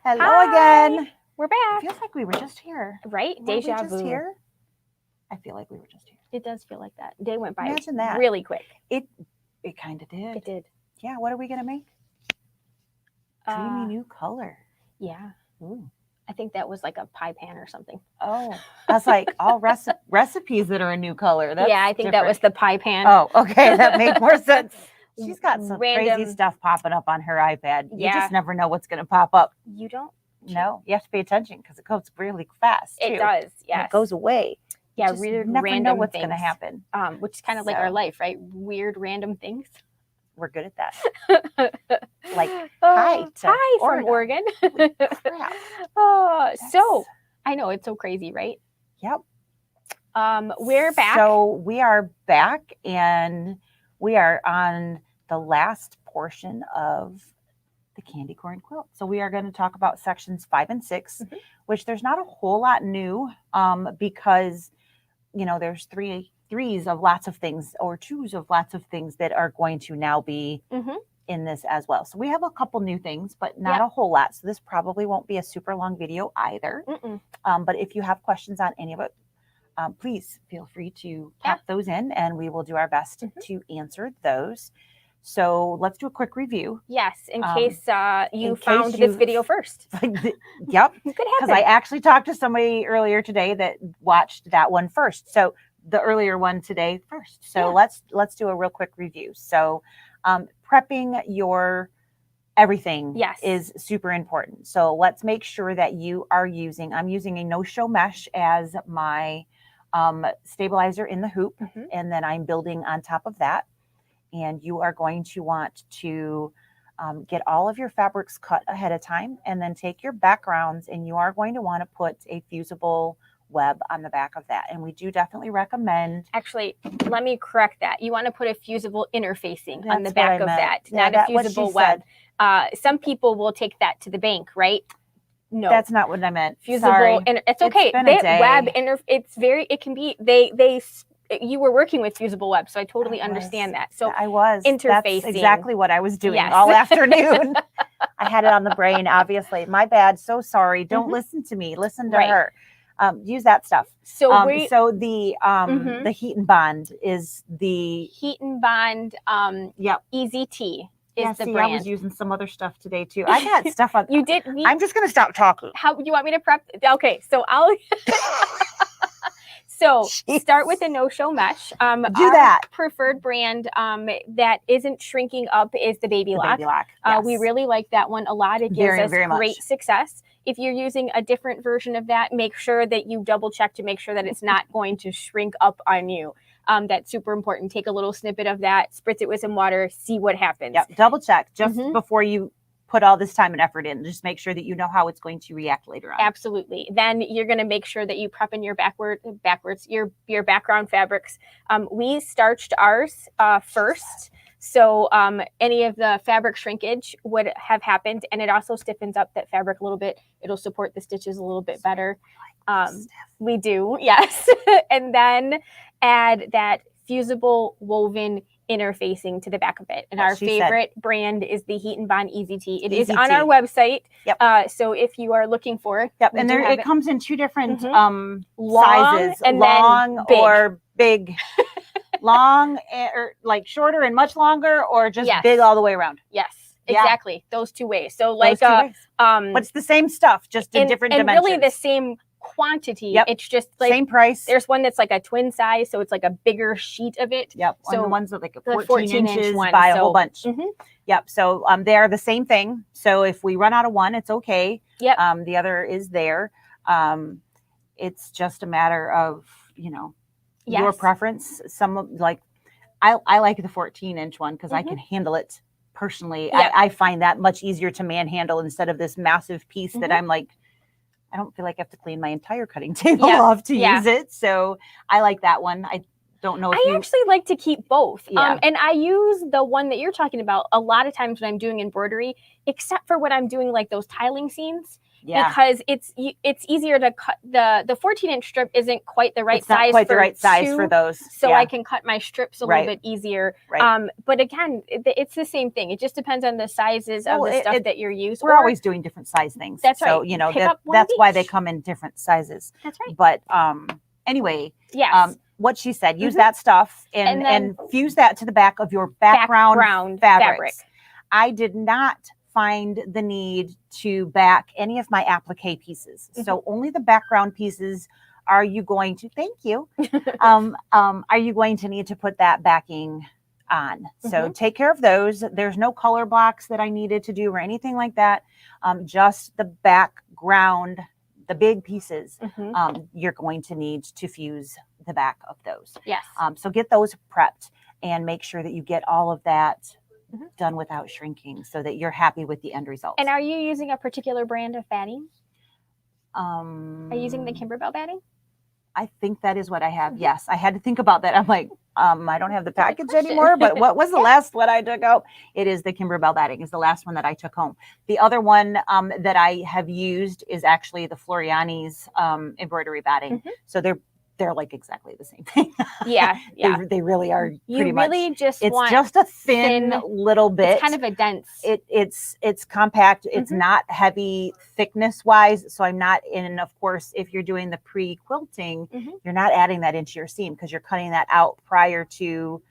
Hello Hi. again. We're It back. feels like we were just here. Right? Were Deja we just vu. here? I feel like we were just here. It does feel like that. Day went by Imagine that. really quick. It kind of did. It did. Yeah. What are we gonna make? Dreamy new color. Yeah. Ooh. I think that was like a pie pan or something. Oh, I was like all recipes that are a new color. That's yeah, I think that was the pie pan. Oh, okay, that made more sense. She's got some Random- crazy stuff popping up on her iPad. You Yeah. just never know what's going to pop up. You don't? No, you have to pay attention because it goes really fast. It too. does. And Yes. it goes away. You Yeah, just weird never random know what's things. going to happen. Which is kind of like our So- life, right? Weird random things. We're good at that. Like, hi to hi from Oregon. Holy crap. So I know it's so crazy, right? Yep. We're back. So we are back, and we are on the last portion of the candy corn quilt. So we are going to talk about sections 5 and 6, which there's not a whole lot new because, you know, there's threes of lots of things or twos of lots of things that are going to now be in this as well. So we have a couple new things, but not a whole lot. So this probably won't be a super long video either. But if you have questions on any of it, please feel free to pop those in, and we will do our best to answer those. So let's do a quick review. Yes, in case you in found case this video first. Yep. Could Because happen. I actually talked to somebody earlier today that watched that one first. So the earlier one today first. So let's do a real quick review. So prepping your everything is super important. So let's make sure that you are I'm using a no-show mesh as my stabilizer in the hoop, and then I'm building on top of that. And you are going to want to get all of your fabrics cut ahead of time, and then take your backgrounds, and you are going to want to put a fusible web on the back of that. And we do definitely recommend. Actually, let me correct that. You want to put a fusible interfacing on the That's what back I of meant. that, Yeah, not a fusible web. Some people will take that to the bank, right? No, that's not what I meant. Fusible, Sorry. and it's okay. It's been a day. Web it can be you were working with fusible web, so I totally understand that. So I was interfacing. That's exactly what I was doing all afternoon. I had it on the brain, obviously. My bad. So sorry. Don't listen to me. Listen to her. Use that stuff. So the heat and bond is the heat and bond. Easy T is the brand. I was using some other stuff today too. I got stuff on. You did. I'm just gonna stop talking. How do you want me to prep? Okay, so I'll. So start with a no-show mesh. Our preferred brand that isn't shrinking up is the Baby Lock. We really like that one a lot. It gives us great success. If you're using a different version of that, make sure that you double check to make sure that it's not going to shrink up on you. That's super important. Take a little snippet of that, spritz it with some water, see what happens. Yep, double check just before you put all this time and effort in. Just make sure that you know how it's going to react later on. Absolutely. Then you're going to make sure that you prep in your your background fabrics. We starched ours first. So any of the fabric shrinkage would have happened, and it also stiffens up that fabric a little bit. It'll support the stitches a little bit better. We do, yes. And then add that fusible woven interfacing to the back of it. And our favorite brand is the Heat and Bond Easy T. It is on our website. Yep. So if you are looking for it. Yep. And it comes in two different sizes, and long or big. Long or like shorter and much longer, or just big all the way around. Yes, exactly. Those two ways. So like but it's the same stuff, just in different dimensions. And really the same quantity. Yep. It's just like same price. There's one that's like a twin size, so it's like a bigger sheet of it. Yep. So and the ones that like a 14 inches by a whole bunch. Yep. So they are the same thing. So if we run out of one, it's okay. Yep. The other is there. It's just a matter of, your preference. Some like I like the 14-inch one because I can handle it personally. I find that much easier to manhandle instead of this massive piece that I'm like, I don't feel like I have to clean my entire cutting table off to use it. So I like that one. I don't know if I actually like to keep both. And I use the one that you're talking about a lot of times when I'm doing embroidery, except for when I'm doing like those tiling scenes. Yeah. because it's easier to cut. The 14-inch strip isn't quite the right It's not size quite for the right size for two, those. so yeah. I can cut my strips a Right. little bit easier. Right. But again, it's the same thing. It just depends on the sizes of Well, the stuff that you're using. We're always doing different size things. That's So, right. you know, Pick up one that's of why they each. come in different sizes. That's right. But anyway, Yes. what she said, use that stuff and fuse that to the back of your background fabrics. I did not find the need to back any of my applique pieces. So only the background pieces are you going to, thank you, are you going to need to put that backing on. So take care of those. There's no color blocks that I needed to do or anything like that. Just the background, the big pieces, you're going to need to fuse the back of those. Yes. So get those prepped and make sure that you get all of that done without shrinking so that you're happy with the end result. And are you using a particular brand of batting? Are you using the Um, Kimberbell batting? I think that is what I have. Yes, I had to think about that. I'm like, I don't have the package question. anymore, but what was the last one I took out? It is the Kimberbell batting is the last one that I took home. The other one that I have used is actually the Floriani's embroidery batting. So they're like exactly the same thing. Yeah. They really are pretty much. Just It's want just a thin little bit. It's kind of a dense. It's compact. It's not heavy thickness wise. So I'm not in, of course, if you're doing the pre-quilting, you're not adding that into your seam because you're cutting that out prior to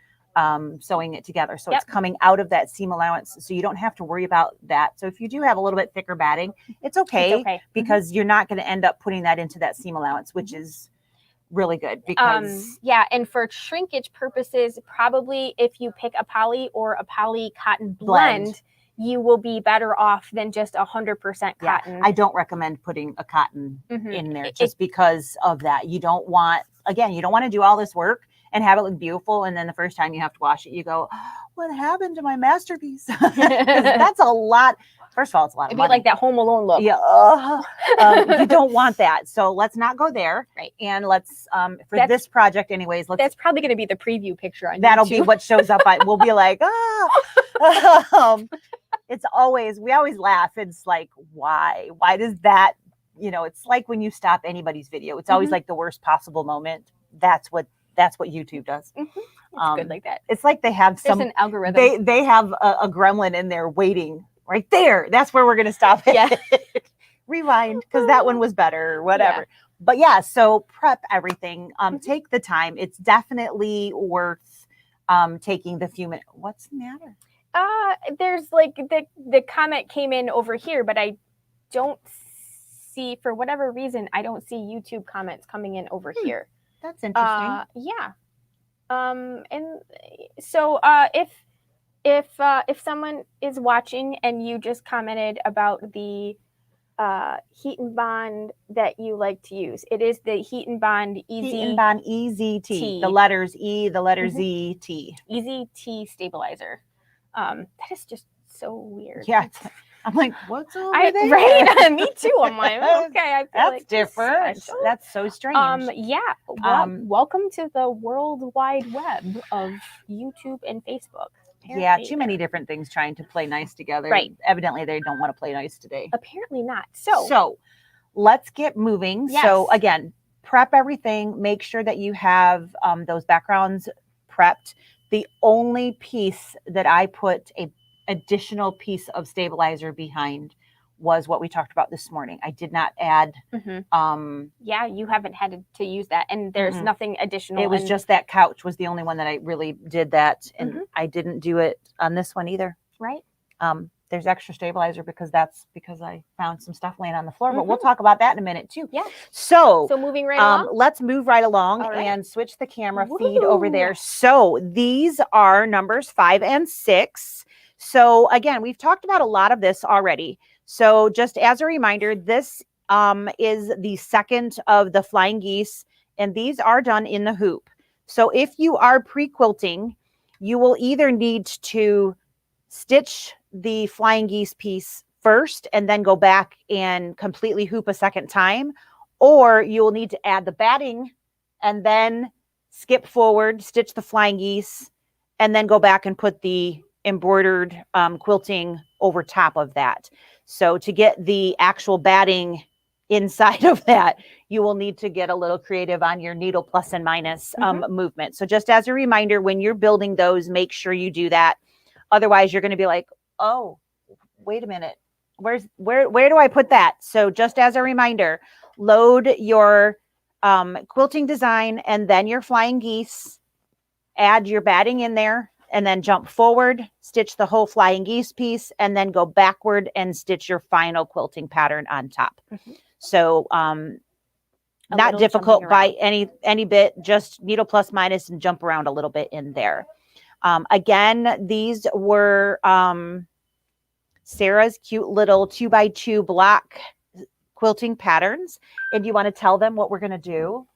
sewing it together. So it's coming out of that seam allowance. So you don't have to worry about that. So if you do have a little bit thicker batting, it's okay, because you're not going to end up putting that into that seam allowance, which is really good because and for shrinkage purposes, probably if you pick a poly or a poly cotton blend, you will be better off than just 100% cotton. I don't recommend putting a cotton in there just because of that. You don't want to do all this work and have it look beautiful, and then the first time you have to wash it, you go, oh, what happened to my masterpiece? That's a lot. First of all, it's a lot of money. It'd be like that Home Alone look. Yeah, you don't want that. So let's not go there. Right. And let's, for this project anyways, that's probably going to be the preview picture on that'll YouTube. be what shows up. We'll be like, it's always, we always laugh. It's like, why does that, it's like when you stop anybody's video, it's always like the worst possible moment. That's what YouTube does. It's good like that. It's like they have There's an algorithm. They have a gremlin in there waiting right there. That's where we're going to stop it. Yeah. Rewind, because that one was better or whatever. But yeah, so prep everything. Take the time. It's definitely worth taking the few minutes. What's the matter? There's like the comment came in over here, but I don't see, for whatever reason, I don't see YouTube comments coming in over here. That's interesting. Yeah. And so if someone is watching and you just commented about the heat and bond that you like to use, it is the Heat and Bond Easy. Heat and Bond Easy T. The letters E, the letter Z, T. Easy T stabilizer. That is just so weird. Yeah. I'm like, what's over there? Right? Me too. I'm like, okay, I feel that's like different. That's so strange. Welcome to the World Wide Web of YouTube and Facebook. Yeah, too many different things trying to play nice together. Right. Evidently, they don't want to play nice today. Apparently not. So let's get moving. Yes. So again, prep everything. Make sure that you have those backgrounds prepped. The only piece that I put a additional piece of stabilizer behind was what we talked about this morning. I did not add. You haven't had to use that, and there's nothing additional. It was just that couch was the only one that I really did that, and I didn't do it on this one either. Right. There's extra stabilizer because I found some stuff laying on the floor, but we'll talk about that in a minute too. Yeah. So moving right along. Let's move right along and switch the camera feed over there. So these are numbers 5 and 6. So again, we've talked about a lot of this already. So just as a reminder, this is the second of the Flying Geese, and these are done in the hoop. So if you are pre-quilting, you will either need to stitch the Flying Geese piece first and then go back and completely hoop a second time, or you will need to add the batting and then skip forward, stitch the Flying Geese, and then go back and put the embroidered quilting over top of that. So to get the actual batting inside of that, you will need to get a little creative on your needle plus and minus movement. So just as a reminder, when you're building those, make sure you do that. Otherwise, you're going to be like, oh, wait a minute. Where do I put that? So just as a reminder, load your quilting design and then your flying geese, add your batting in there, and then jump forward, stitch the whole flying geese piece, and then go backward and stitch your final quilting pattern on top. So not difficult by any bit, just needle plus minus and jump around a little bit in there. Again, these were Sarah's cute little 2x2 block quilting patterns. And you want to tell them what we're going to do?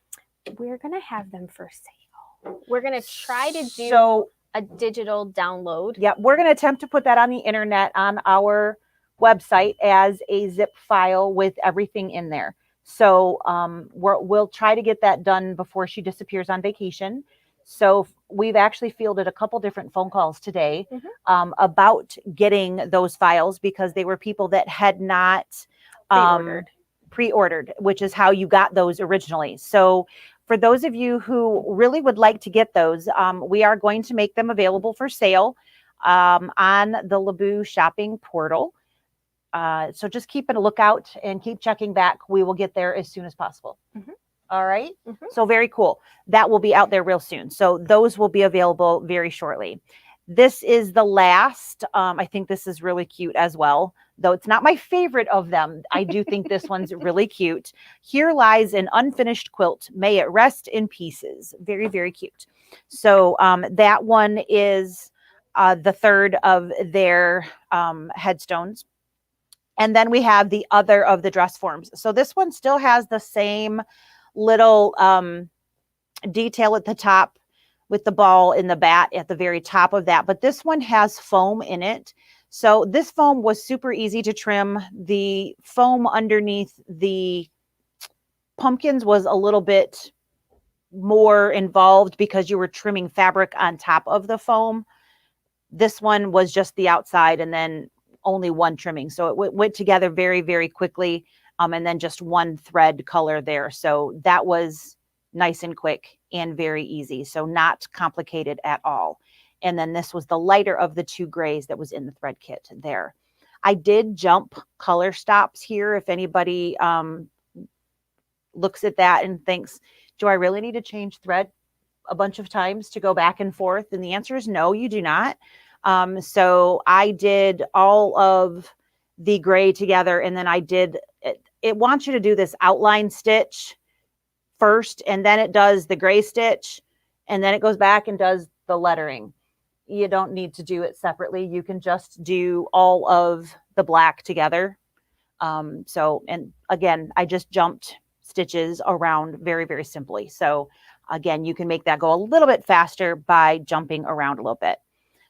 We're going to have them for sale. We're going to try to do a digital download. Yeah, we're going to attempt to put that on the internet on our website as a zip file with everything in there. So we'll try to get that done before she disappears on vacation. So we've actually fielded a couple different phone calls today about getting those files because they were people that had not pre-ordered, which is how you got those originally. So for those of you who really would like to get those, we are going to make them available for sale on the LeBou shopping portal. So just keep a lookout and keep checking back. We will get there as soon as possible. All right. So very cool. That will be out there real soon. So those will be available very shortly. This is the last. I think this is really cute as well, though it's not my favorite of them. I do think this one's really cute. Here lies an unfinished quilt. May it rest in pieces. Very, very cute. So that one is the third of their headstones. And then we have the other of the dress forms. So this one still has the same little detail at the top with the ball in the bat at the very top of that. But this one has foam in it. So this foam was super easy to trim. The foam underneath the pumpkins was a little bit more involved because you were trimming fabric on top of the foam. This one was just the outside and then only one trimming. So it went together very, very quickly. And then just one thread color there. So that was nice and quick and very easy. So not complicated at all. And then this was the lighter of the two grays that was in the thread kit there. I did jump color stops here. If anybody looks at that and thinks, do I really need to change thread a bunch of times to go back and forth? And the answer is no, you do not. So I did all of the gray together, and then I did it wants you to do this outline stitch first, and then it does the gray stitch, and then it goes back and does the lettering. You don't need to do it separately. You can just do all of the black together. And again, I just jumped stitches around very, very simply. So again, you can make that go a little bit faster by jumping around a little bit.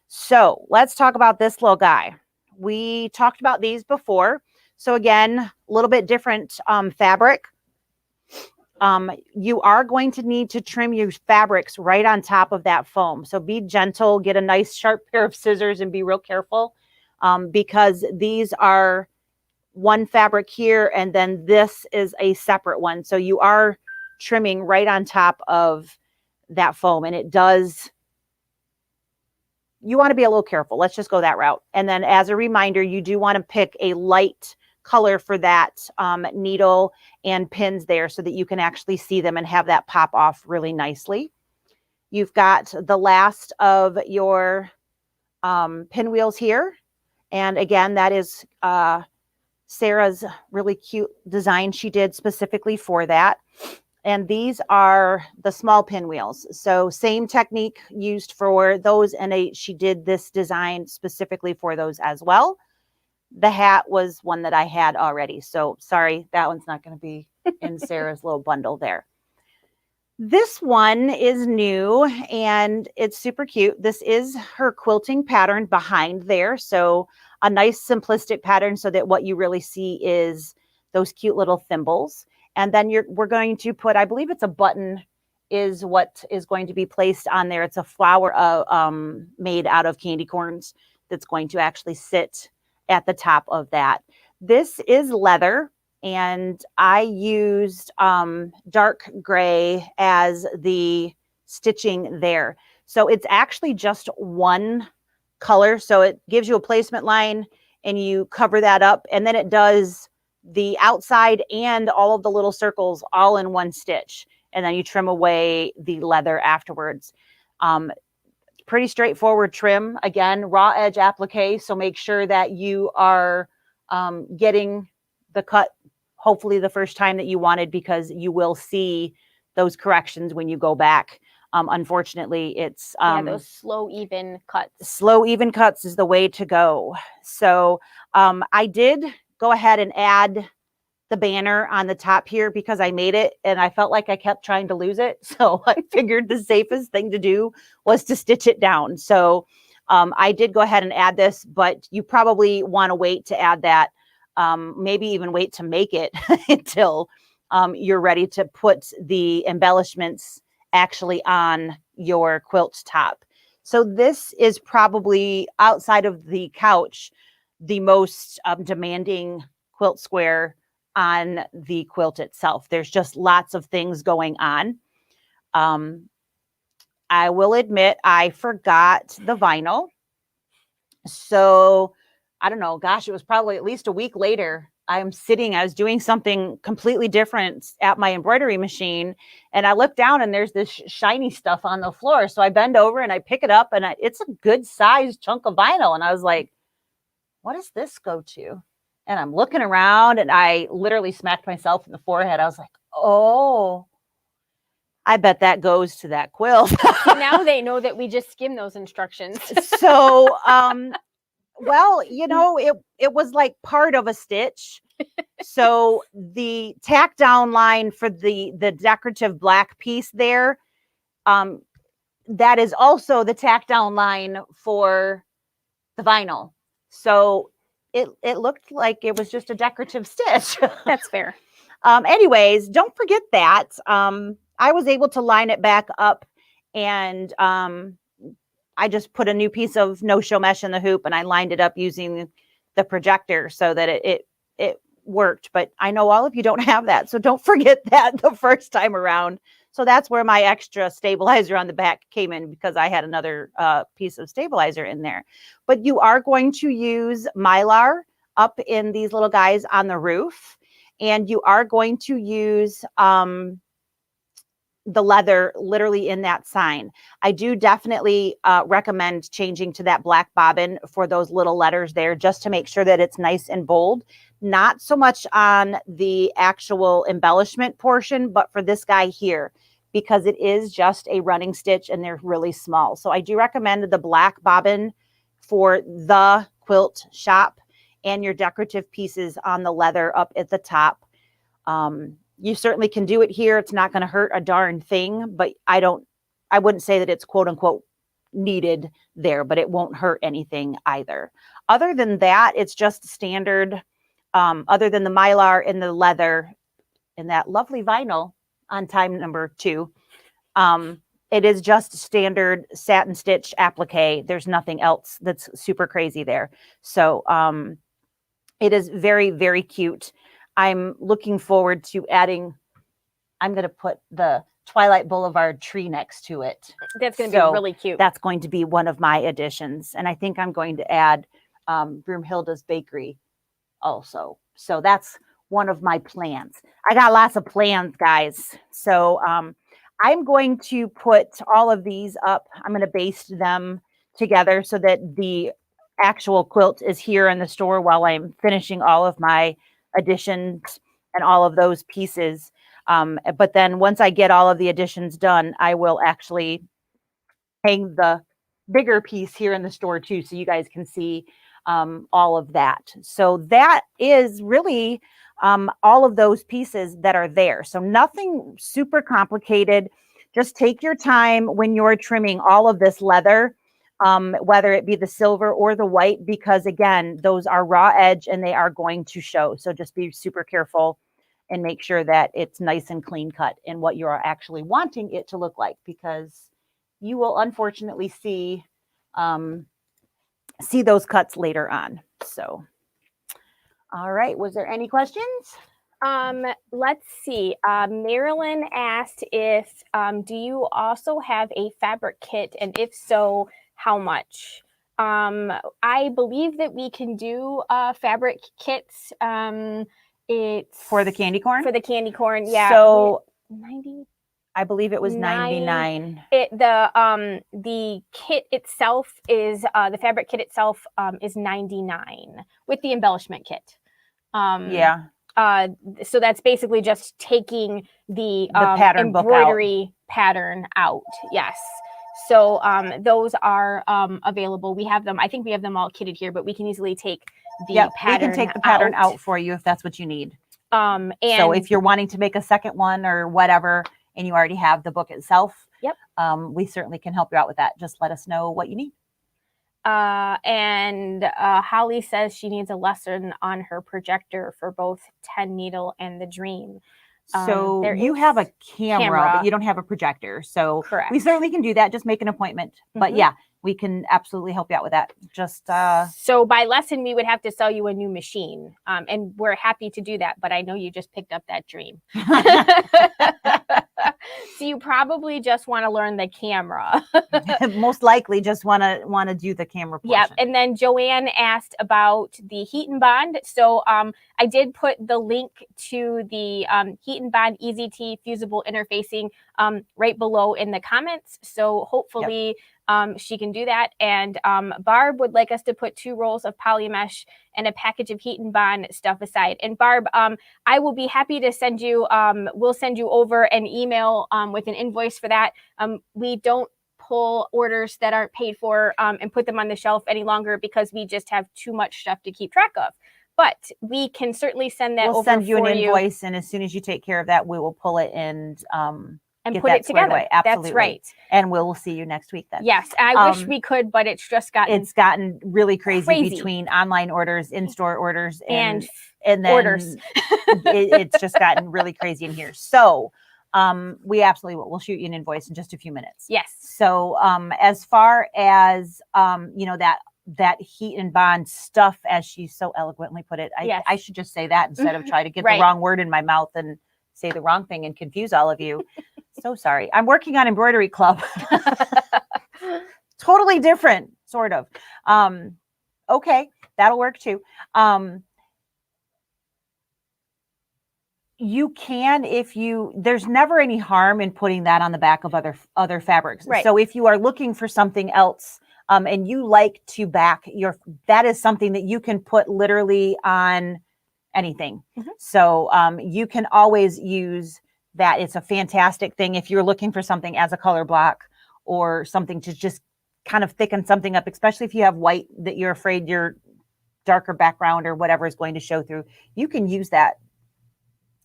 So let's talk about this little guy. We talked about these before. So again, a little bit different fabric. You are going to need to trim your fabrics right on top of that foam. So be gentle, get a nice sharp pair of scissors and be real careful because these are one fabric here and then this is a separate one. So you are trimming right on top of that foam, and it does. You want to be a little careful. Let's just go that route. And then as a reminder, you do want to pick a light color for that needle and pins there so that you can actually see them and have that pop off really nicely. You've got the last of your pinwheels here. And again, that is Sarah's really cute design she did specifically for that. And these are the small pinwheels. So same technique used for those. And she did this design specifically for those as well. The hat was one that I had already. So sorry, that one's not going to be in Sarah's little bundle there. This one is new and it's super cute. This is her quilting pattern behind there. So a nice simplistic pattern so that what you really see is those cute little thimbles. And then we're going to put, I believe it's a button is what is going to be placed on there. It's a flower made out of candy corns that's going to actually sit at the top of that. This is leather, and I used dark gray as the stitching there. So it's actually just one color. So it gives you a placement line and you cover that up, and then it does the outside and all of the little circles all in one stitch. And then you trim away the leather afterwards. Pretty straightforward trim. Again, raw edge applique. So make sure that you are getting the cut hopefully the first time that you wanted, because you will see those corrections when you go back. Unfortunately, it's those slow, even cuts. Slow, even cuts is the way to go. So I did go ahead and add the banner on the top here because I made it and I felt like I kept trying to lose it. So I figured the safest thing to do was to stitch it down. So I did go ahead and add this, but you probably want to wait to add that. Maybe even wait to make it until you're ready to put the embellishments actually on your quilt top. So this is probably, outside of the couch, the most demanding quilt square on the quilt itself. There's just lots of things going on. I will admit I forgot the vinyl. So I don't know, gosh, it was probably at least a week later. I was doing something completely different at my embroidery machine. And I look down and there's this shiny stuff on the floor. So I bend over and I pick it up, and it's a good sized chunk of vinyl. And I was like, what does this go to? And I'm looking around and I literally smacked myself in the forehead. I was like, oh, I bet that goes to that quilt. Now they know that we just skim those instructions. So, well, it was like part of a stitch. So the tack down line for the decorative black piece there, that is also the tack down line for the vinyl. So it looked like it was just a decorative stitch. That's fair. Anyways, don't forget that. I was able to line it back up, and I just put a new piece of no-show mesh in the hoop, and I lined it up using the projector so that it worked. But I know all of you don't have that, so don't forget that the first time around. So that's where my extra stabilizer on the back came in, because I had another piece of stabilizer in there. But you are going to use Mylar up in these little guys on the roof, and you are going to use the leather literally in that sign. I do definitely recommend changing to that black bobbin for those little letters there, just to make sure that it's nice and bold. Not so much on the actual embellishment portion, but for this guy here, because it is just a running stitch and they're really small. So I do recommend the black bobbin for the Quilt Shop and your decorative pieces on the leather up at the top. You certainly can do it here. It's not going to hurt a darn thing, but I wouldn't say that it's quote unquote needed there, but it won't hurt anything either. Other than that, it's just standard, other than the Mylar and the leather and that lovely vinyl on time number 2. It is just standard satin stitch applique. There's nothing else that's super crazy there. So it is very, very cute. I'm looking forward to adding, I'm going to put the Twilight Boulevard tree next to it. That's going to be really cute. That's going to be one of my additions. And I think I'm going to add Broomhilda's Bakery also. So that's one of my plans. I got lots of plans, guys. So I'm going to put all of these up. I'm going to baste them together so that the actual quilt is here in the store while I'm finishing all of my additions and all of those pieces. But then once I get all of the additions done, I will actually hang the bigger piece here in the store too, so you guys can see all of that. So that is really all of those pieces that are there. So nothing super complicated. Just take your time when you're trimming all of this leather, whether it be the silver or the white, because again, those are raw edge and they are going to show. So just be super careful and make sure that it's nice and clean cut in what you are actually wanting it to look like, because you will unfortunately see those cuts later on. So All right. Was there any questions? Let's see. Marilyn asked if do you also have a fabric kit, and if so, how much? I believe that we can do fabric kits. It's For the candy corn? For the candy corn, yeah. So 90. I believe it was 99. The kit itself is the fabric kit itself is 99 with the embellishment kit. Yeah. So that's basically just taking the pattern book out. embroidery pattern out. Yes. So those are available. We have them. I think we have them all kitted here, but we can easily take the pattern. We can take the pattern out for you if that's what you need. And so if you're wanting to make a second one or whatever, and you already have the book itself, yep, we certainly can help you out with that. Just let us know what you need. And Holly says she needs a lesson on her projector for both 10 Needle and the Dream. So you have a camera, but you don't have a projector. So correct. We certainly can do that. Just make an appointment. But yeah, we can absolutely help you out with that. Just so by lesson, we would have to sell you a new machine, and we're happy to do that. But I know you just picked up that Dream. So you probably just want to learn the camera. Most likely just want to do the camera portion. Yeah. And then Joanne asked about the Heat and Bond. So I did put the link to the Heat and Bond Easy T fusible interfacing right below in the comments. So hopefully she can do that. And Barb would like us to put 2 rolls of poly mesh and a package of Heat and Bond stuff aside. And Barb, I will be happy to send you, we'll send you over an email with an invoice for that. We don't pull orders that aren't paid for and put them on the shelf any longer because we just have too much stuff to keep track of. But we can certainly send that over. We'll send you an invoice, and as soon as you take care of that, we will pull it and put it together. Away. Absolutely. That's right. And we'll see you next week then. Yes, I wish we could, but it's just gotten really crazy between online orders, in-store orders, and then orders. It's just gotten really crazy in here. So we absolutely will. We'll shoot you an invoice in just a few minutes. Yes. So as far as that Heat and Bond stuff, as she so eloquently put it, I should just say that instead of try to get the wrong word in my mouth and say the wrong thing and confuse all of you. So sorry. I'm working on Embroidery Club. Totally different, sort of. Okay, that'll work too. You can, there's never any harm in putting that on the back of other fabrics. Right. So if you are looking for something else, and you like to back that is something that you can put literally on anything. So you can always use that. It's a fantastic thing if you're looking for something as a color block or something to just kind of thicken something up, especially if you have white that you're afraid your darker background or whatever is going to show through. You can use that.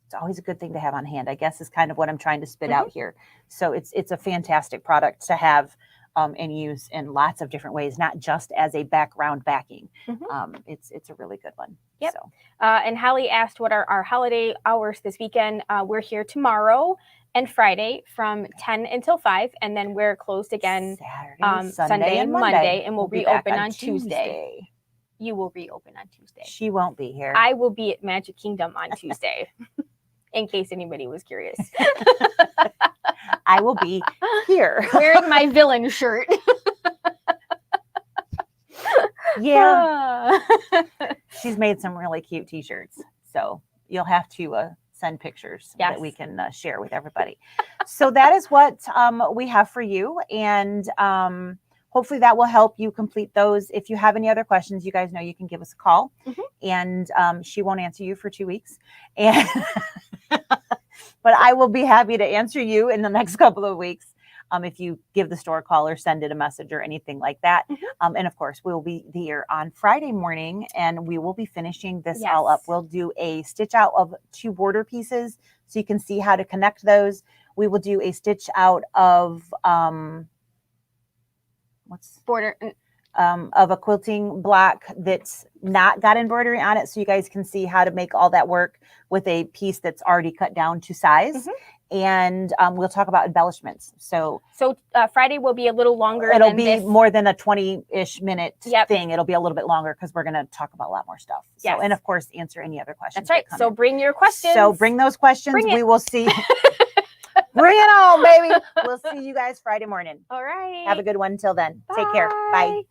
It's always a good thing to have on hand, I guess, is kind of what I'm trying to spit out here. So it's a fantastic product to have and use in lots of different ways, not just as a background backing. It's a really good one. Yep. So. And Holly asked what are our holiday hours this weekend. We're here tomorrow and Friday from 10 until 5, and then we're closed again Saturday, Sunday and Monday, and we'll reopen on Tuesday. You will reopen on Tuesday. She won't be here. I will be at Magic Kingdom on Tuesday, in case anybody was curious. I will be here. Wearing my villain shirt. Yeah. She's made some really cute t-shirts. So you'll have to send pictures that we can share with everybody. So that is what we have for you. And hopefully that will help you complete those. If you have any other questions, you guys know you can give us a call. And she won't answer you for 2 weeks. And but I will be happy to answer you in the next couple of weeks if you give the store a call or send it a message or anything like that. And of course, we'll be here on Friday morning and we will be finishing this all up. We'll do a stitch out of 2 border pieces so you can see how to connect those. We will do a stitch out of of a quilting block that's not got embroidery on it, so you guys can see how to make all that work with a piece that's already cut down to size. And we'll talk about embellishments. So Friday will be a little longer. it'll than be this. more than a 20-ish minute Yep. thing. It'll be a little bit longer because we're going to talk about a lot more stuff. So, Yes. and of course, answer any other questions. That's right. that come So in. bring your questions. So bring those questions. Bring it. We will see. Bring it on, baby. We'll see you guys Friday morning. All right. Have a good one until then. Take care. Bye.